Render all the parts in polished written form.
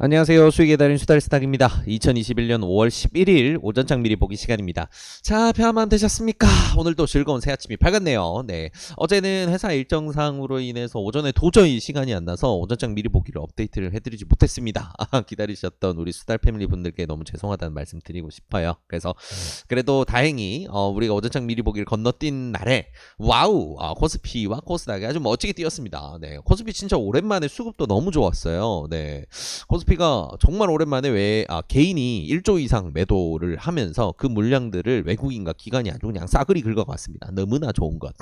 안녕하세요. 수익의 달인 수달스탁입니다. 2021년 5월 11일 오전장 미리 보기 시간입니다. 자, 펴만 되셨습니까? 오늘도 즐거운 새 아침이 밝았네요. 네, 어제는 회사 일정상으로 인해서 오전에 도저히 시간이 안 나서 오전장 미리 보기를 업데이트를 해드리지 못했습니다. 기다리셨던 우리 수달 패밀리 분들께 너무 죄송하다는 말씀 드리고 싶어요. 그래서 그래도 다행히 우리가 오전장 미리 보기를 건너뛴 날에 와우, 코스피와 코스닥이 아주 멋지게 뛰었습니다. 네, 코스피 진짜 오랜만에 수급도 너무 좋았어요. 네, 코스피가 정말 오랜만에 개인이 1조 이상 매도를 하면서 그 물량들을 외국인과 기관이 아주 그냥 싸그리 긁어갔습니다. 너무나 좋은 것.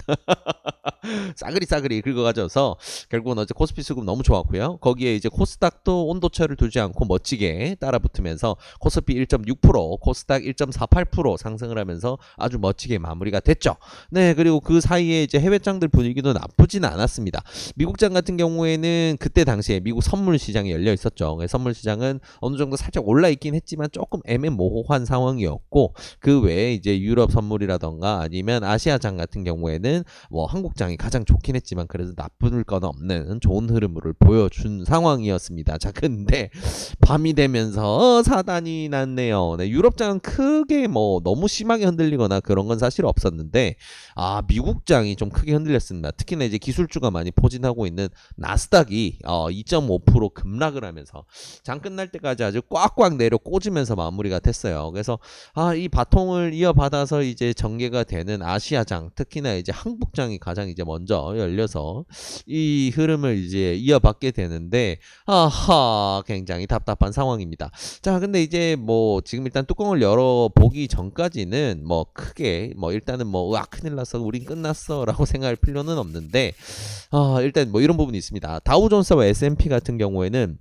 싸그리 긁어가져서 결국은 어제 코스피 수급 너무 좋았고요. 거기에 이제 코스닥도 온도차를 두지 않고 멋지게 따라붙으면서 코스피 1.6%, 코스닥 1.48% 상승을 하면서 아주 멋지게 마무리가 됐죠. 네, 그리고 그 사이에 이제 해외장들 분위기도 나쁘진 않았습니다. 미국장 같은 경우에는 그때 당시에 미국 선물 시장이 열려 있었죠. 선물 시장은 어느 정도 살짝 올라 있긴 했지만 조금 애매모호한 상황이었고, 그 외에 이제 유럽 선물이라던가 아니면 아시아장 같은 경우에는 뭐 한국장이 가장 좋긴 했지만 그래도 나쁠 건 없는 좋은 흐름을 보여준 상황이었습니다. 자, 근데 밤이 되면서 사단이 났네요. 네, 유럽장은 크게 뭐 너무 심하게 흔들리거나 그런 건 사실 없었는데, 미국장이 좀 크게 흔들렸습니다. 특히나 이제 기술주가 많이 포진하고 있는 나스닥이 2.5% 급락을 하면서 장 끝날 때까지 아주 꽉꽉 내려 꽂으면서 마무리가 됐어요. 그래서 이 바통을 이어받아서 이제 전개가 되는 아시아장, 특히나 이제 한국장이 가장 이제 먼저 열려서 이 흐름을 이제 이어받게 되는데, 굉장히 답답한 상황입니다. 자, 근데 이제 뭐 지금 일단 뚜껑을 열어보기 전까지는 뭐 크게 뭐 일단은 뭐 큰일 났어, 우린 끝났어라고 생각할 필요는 없는데, 일단 뭐 이런 부분이 있습니다. 다우존스와 S&P 같은 경우에는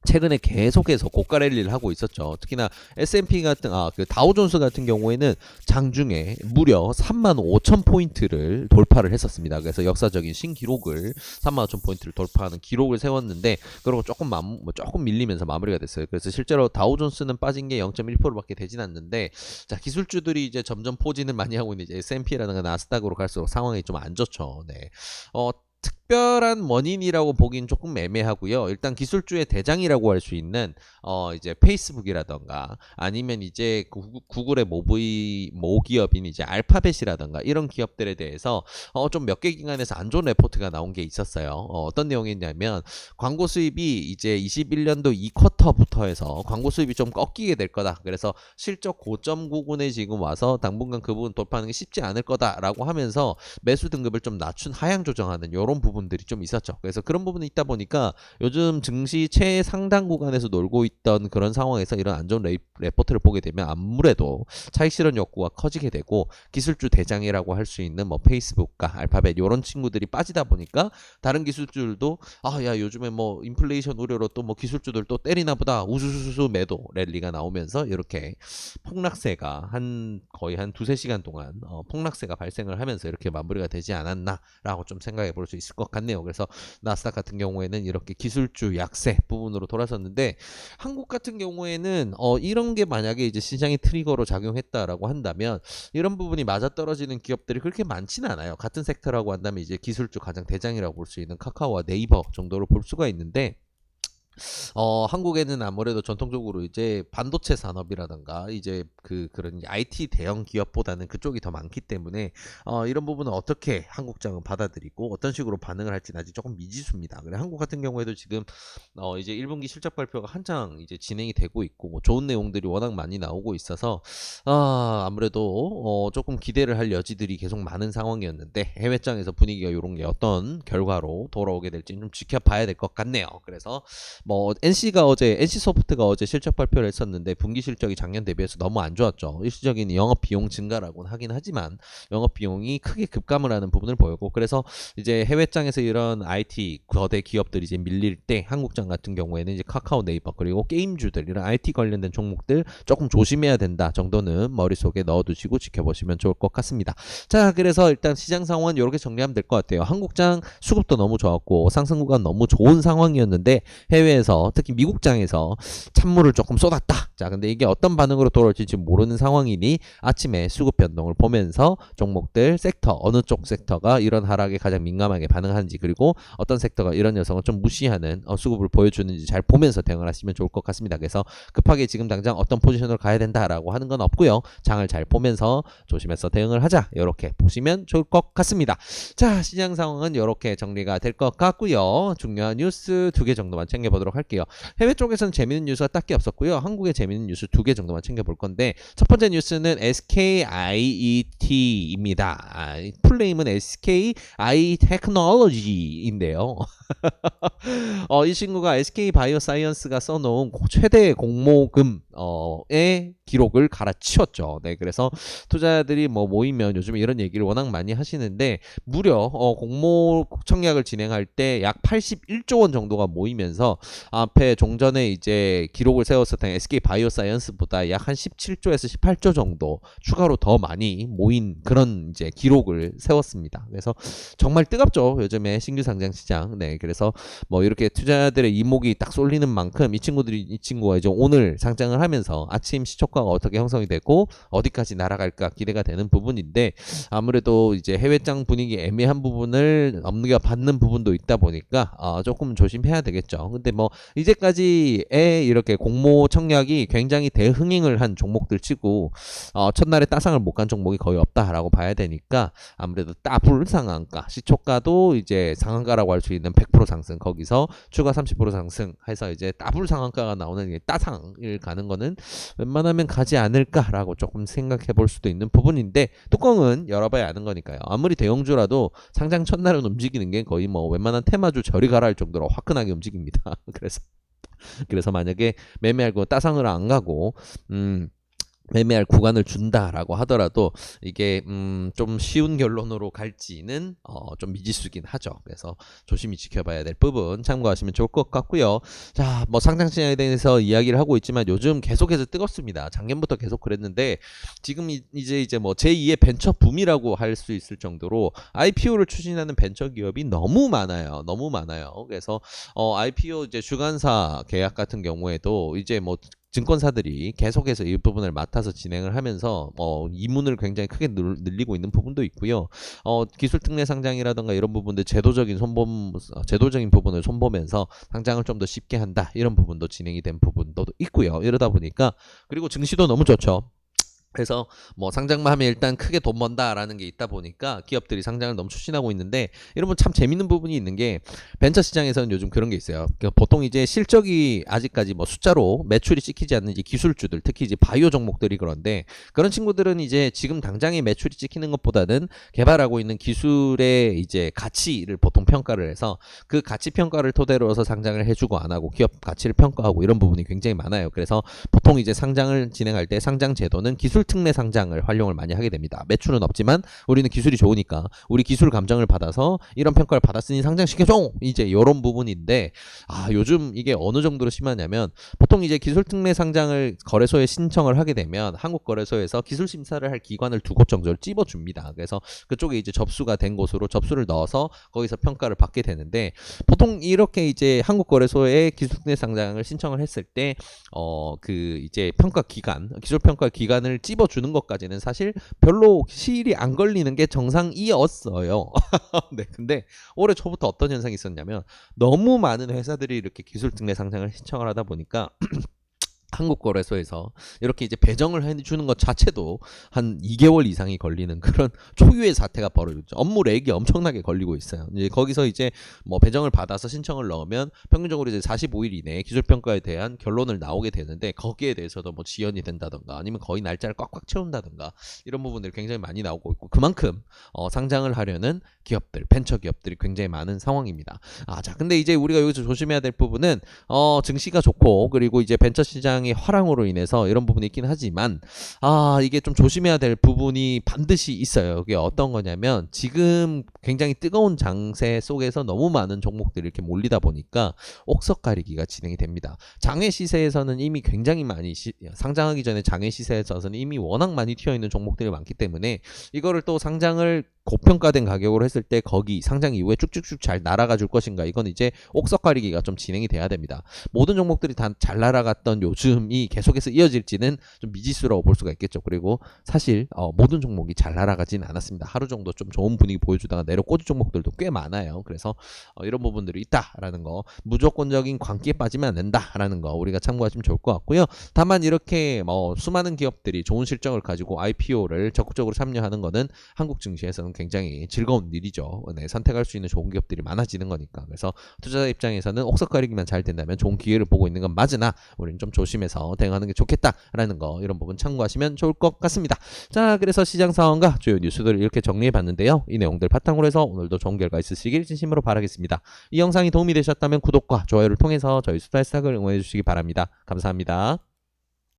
최근에 계속해서 고가 랠리를 하고 있었죠. 특히나 S&P 같은 그 다우존스 같은 경우에는 장중에 무려 35,000포인트를 돌파를 했었습니다. 그래서 역사적인 신기록을 35,000포인트를 돌파하는 기록을 세웠는데, 그리고 조금 밀리면서 마무리가 됐어요. 그래서 실제로 다우존스는 빠진 게 0.1%밖에 되진 않는데, 자, 기술주들이 이제 점점 포진을 많이 하고 있는 이제 S&P라든가 나스닥으로 갈수록 상황이 좀 안 좋죠. 네. 특별한 원인이라고 보긴 조금 애매하고요. 일단 기술주의 대장이라고 할 수 있는 이제 페이스북이라던가 아니면 이제 구글의 모기업인 이제 알파벳이라던가 이런 기업들에 대해서 좀 몇 개 기관에서 안 좋은 레포트가 나온 게 있었어요. 어떤 내용이냐면 광고 수입이 이제 21년도 2쿼터부터 해서 광고 수입이 좀 꺾이게 될 거다. 그래서 실적 고점 구간에 지금 와서 당분간 그 부분 돌파하는 게 쉽지 않을 거다라고 하면서 매수 등급을 좀 낮춘 하향 조정하는 이런 부분들이 좀 있었죠. 그래서 그런 부분이 있다 보니까 요즘 증시 최상단 구간에서 놀고 있던 그런 상황에서 이런 안 좋은 레포트를 보게 되면 아무래도 차익 실현 욕구가 커지게 되고, 기술주 대장이라고 할 수 있는 뭐 페이스북과 알파벳 이런 친구들이 빠지다 보니까 다른 기술주들도 야, 요즘에 뭐 인플레이션 우려로 또 뭐 기술주들 또 때리나 보다 우수수수 매도 랠리가 나오면서 이렇게 폭락세가 거의 한 두세 시간 동안 폭락세가 발생을 하면서 이렇게 마무리가 되지 않았나라고 좀 생각해 볼 수 있을 것 같네요. 그래서 나스닥 같은 경우에는 이렇게 기술주 약세 부분으로 돌아섰는데, 한국 같은 경우에는 이런 게 만약에 이제 시장의 트리거로 작용했다라고 한다면 이런 부분이 맞아떨어지는 기업들이 그렇게 많지는 않아요. 같은 섹터라고 한다면 이제 기술주 가장 대장이라고 볼 수 있는 카카오와 네이버 정도로 볼 수가 있는데, 한국에는 아무래도 전통적으로 이제 반도체 산업이라든가 이제 그런 IT 대형 기업보다는 그쪽이 더 많기 때문에 이런 부분은 어떻게 한국장은 받아들이고 어떤 식으로 반응을 할지는 아직 조금 미지수입니다. 그래, 한국 같은 경우에도 지금 이제 1분기 실적 발표가 한창 이제 진행이 되고 있고 뭐 좋은 내용들이 워낙 많이 나오고 있어서 아무래도 조금 기대를 할 여지들이 계속 많은 상황이었는데, 해외장에서 분위기가 이런 게 어떤 결과로 돌아오게 될지 좀 지켜봐야 될 것 같네요. 그래서 뭐 NC소프트가 어제 실적 발표를 했었는데 분기 실적이 작년 대비해서 너무 안 좋았죠. 일시적인 영업 비용 증가라고는 하긴 하지만 영업 비용이 크게 급감을 하는 부분을 보였고, 그래서 이제 해외장에서 이런 IT 거대 기업들이 이제 밀릴 때 한국장 같은 경우에는 이제 카카오, 네이버 그리고 게임주들 이런 IT 관련된 종목들 조금 조심해야 된다 정도는 머릿속에 넣어두시고 지켜보시면 좋을 것 같습니다. 자, 그래서 일단 시장 상황은 이렇게 정리하면 될 것 같아요. 한국장 수급도 너무 좋았고 상승 구간 너무 좋은 상황이었는데, 해외 해외에서 특히 미국장에서 찬물을 조금 쏟았다. 자, 근데 이게 어떤 반응으로 돌아올지 모르는 상황이니 아침에 수급 변동을 보면서 종목들 섹터 어느 쪽 섹터가 이런 하락에 가장 민감하게 반응하는지 그리고 어떤 섹터가 이런 녀석을 좀 무시하는 수급을 보여주는지 잘 보면서 대응을 하시면 좋을 것 같습니다. 그래서 급하게 지금 당장 어떤 포지션으로 가야 된다라고 하는 건 없고요. 장을 잘 보면서 조심해서 대응을 하자. 이렇게 보시면 좋을 것 같습니다. 자, 시장 상황은 이렇게 정리가 될 것 같고요. 중요한 뉴스 2개 정도만 챙겨보도록 할게요. 해외 쪽에서는 재밌는 뉴스가 딱히 없었고요. 한국에 재밌는 뉴스 2개 정도만 챙겨볼 건데 첫 번째 뉴스는 SKIET입니다. 풀네임은 SKI 테크놀로지인데요. 이 친구가 SK 바이오사이언스가 써놓은 최대 공모금의 기록을 갈아치웠죠. 네, 그래서 투자자들이 모이면 요즘 이런 얘기를 워낙 많이 하시는데 무려 공모 청약을 진행할 때 약 81조 원 정도가 모이면서 앞에 종전에 이제 기록을 세웠었던 SK 바이오사이언스보다 약 한 17조에서 18조 정도 추가로 더 많이 모인 그런 이제 기록을 세웠습니다. 그래서 정말 뜨겁죠. 요즘에 신규 상장 시장. 네, 그래서 이렇게 투자자들의 이목이 딱 쏠리는 만큼 이 친구가 이제 오늘 상장을 하면서 아침 시초가가 어떻게 형성이 되고 어디까지 날아갈까 기대가 되는 부분인데 아무래도 이제 해외장 분위기 애매한 부분을 넘겨받는 부분도 있다 보니까 조금 조심해야 되겠죠. 근데 이제까지의 이렇게 공모 청약이 굉장히 대흥행을 한 종목들 치고 첫날에 따상을 못 간 종목이 거의 없다라고 봐야 되니까 아무래도 따블 상한가 시초가도 이제 상한가라고 할 수 있는 100% 상승 거기서 추가 30% 상승해서 이제 따블 상한가가 나오는 따상을 가는 거는 웬만하면 가지 않을까라고 조금 생각해 볼 수도 있는 부분인데 뚜껑은 열어봐야 아는 거니까요. 아무리 대형주라도 상장 첫날은 움직이는 게 거의 웬만한 테마주 저리 가라 할 정도로 화끈하게 움직입니다. 그래서 만약에 매매하고 따상을 안 가고 매매할 구간을 준다라고 하더라도 이게 좀 쉬운 결론으로 갈지는 좀 미지수긴 하죠. 그래서 조심히 지켜봐야 될 부분 참고하시면 좋을 것 같고요. 자, 상장 시장에 대해서 이야기를 하고 있지만 요즘 계속해서 뜨겁습니다. 작년부터 계속 그랬는데 지금 이제 제2의 벤처 붐이라고 할 수 있을 정도로 IPO를 추진하는 벤처 기업이 너무 많아요. 너무 많아요. 그래서 IPO 이제 주관사 계약 같은 경우에도 이제 증권사들이 계속해서 이 부분을 맡아서 진행을 하면서 이문을 굉장히 크게 늘리고 있는 부분도 있고요. 기술 특례 상장이라든가 이런 부분들 제도적인 부분을 손보면서 상장을 좀 더 쉽게 한다 이런 부분도 진행이 된 부분도 있고요. 이러다 보니까 그리고 증시도 너무 좋죠. 그래서 상장만 하면 일단 크게 돈 번다라는 게 있다 보니까 기업들이 상장을 너무 추진하고 있는데 이러면 참 재밌는 부분이 있는 게 벤처 시장에서는 요즘 그런 게 있어요. 보통 이제 실적이 아직까지 숫자로 매출이 찍히지 않는 이제 기술주들 특히 이제 바이오 종목들이 그런데 그런 친구들은 이제 지금 당장의 매출이 찍히는 것보다는 개발하고 있는 기술의 이제 가치를 보통 평가를 해서 그 가치 평가를 토대로 해서 상장을 해주고 안 하고 기업 가치를 평가하고 이런 부분이 굉장히 많아요. 그래서 보통 이제 상장을 진행할 때 상장 제도는 기술 특례 상장을 활용을 많이 하게 됩니다. 매출은 없지만 우리는 기술이 좋으니까 우리 기술 감정을 받아서 이런 평가를 받았으니 상장시켜줘! 이제 이런 부분인데 요즘 이게 어느 정도로 심하냐면 보통 이제 기술 특례 상장을 거래소에 신청을 하게 되면 한국거래소에서 기술 심사를 할 기관을 두 곳 정도를 찝어줍니다. 그래서 그쪽에 이제 접수가 된 곳으로 접수를 넣어서 거기서 평가를 받게 되는데 보통 이렇게 이제 한국거래소에 기술 특례 상장을 신청을 했을 때 그 이제 평가 기간 기술 평가 기간을 찝어주는 것까지는 사실 별로 시일이 안 걸리는 게 정상이었어요. 네, 근데 올해 초부터 어떤 현상이 있었냐면 너무 많은 회사들이 이렇게 기술 특례 상장을 신청을 하다 보니까 한국거래소에서 이렇게 이제 배정을 해주는 것 자체도 한 2개월 이상이 걸리는 그런 초유의 사태가 벌어졌죠. 업무 렉이 엄청나게 걸리고 있어요. 이제 거기서 이제 배정을 받아서 신청을 넣으면 평균적으로 이제 45일 이내에 기술평가에 대한 결론을 나오게 되는데 거기에 대해서도 지연이 된다던가 아니면 거의 날짜를 꽉꽉 채운다던가 이런 부분들이 굉장히 많이 나오고 있고 그만큼 상장을 하려는 기업들, 벤처 기업들이 굉장히 많은 상황입니다. 자, 근데 이제 우리가 여기서 조심해야 될 부분은 증시가 좋고 그리고 이제 벤처 시장 화랑으로 인해서 이런 부분이 있긴 하지만 이게 좀 조심해야 될 부분이 반드시 있어요. 이게 어떤 거냐면 지금 굉장히 뜨거운 장세 속에서 너무 많은 종목들이 이렇게 몰리다 보니까 옥석 가리기가 진행이 됩니다. 장외 시세에서는 이미 굉장히 많이 상장하기 전에 장외 시세에서는 이미 워낙 많이 튀어 있는 종목들이 많기 때문에 이거를 또 상장을 고평가된 가격으로 했을 때 거기 상장 이후에 쭉쭉쭉 잘 날아가 줄 것인가, 이건 이제 옥석 가리기가 좀 진행이 돼야 됩니다. 모든 종목들이 다 잘 날아갔던 요즘이 계속해서 이어질지는 좀 미지수라고 볼 수가 있겠죠. 그리고 사실 모든 종목이 잘 날아가진 않았습니다. 하루 정도 좀 좋은 분위기 보여주다가 내려 꽂은 종목들도 꽤 많아요. 그래서 이런 부분들이 있다라는 거, 무조건적인 광기에 빠지면 안 된다라는 거 우리가 참고하시면 좋을 것 같고요. 다만 이렇게 수많은 기업들이 좋은 실적을 가지고 IPO를 적극적으로 참여하는 거는 한국 증시에서는 굉장히 즐거운 일이죠. 네, 선택할 수 있는 좋은 기업들이 많아지는 거니까. 그래서 투자자 입장에서는 옥석 가리기만 잘 된다면 좋은 기회를 보고 있는 건 맞으나 우리는 좀 조심해서 대응하는 게 좋겠다라는 거, 이런 부분 참고하시면 좋을 것 같습니다. 자, 그래서 시장 상황과 주요 뉴스들을 이렇게 정리해 봤는데요. 이 내용들 바탕으로 해서 오늘도 좋은 결과 있으시길 진심으로 바라겠습니다. 이 영상이 도움이 되셨다면 구독과 좋아요를 통해서 저희 수다의 스탁을 응원해 주시기 바랍니다. 감사합니다.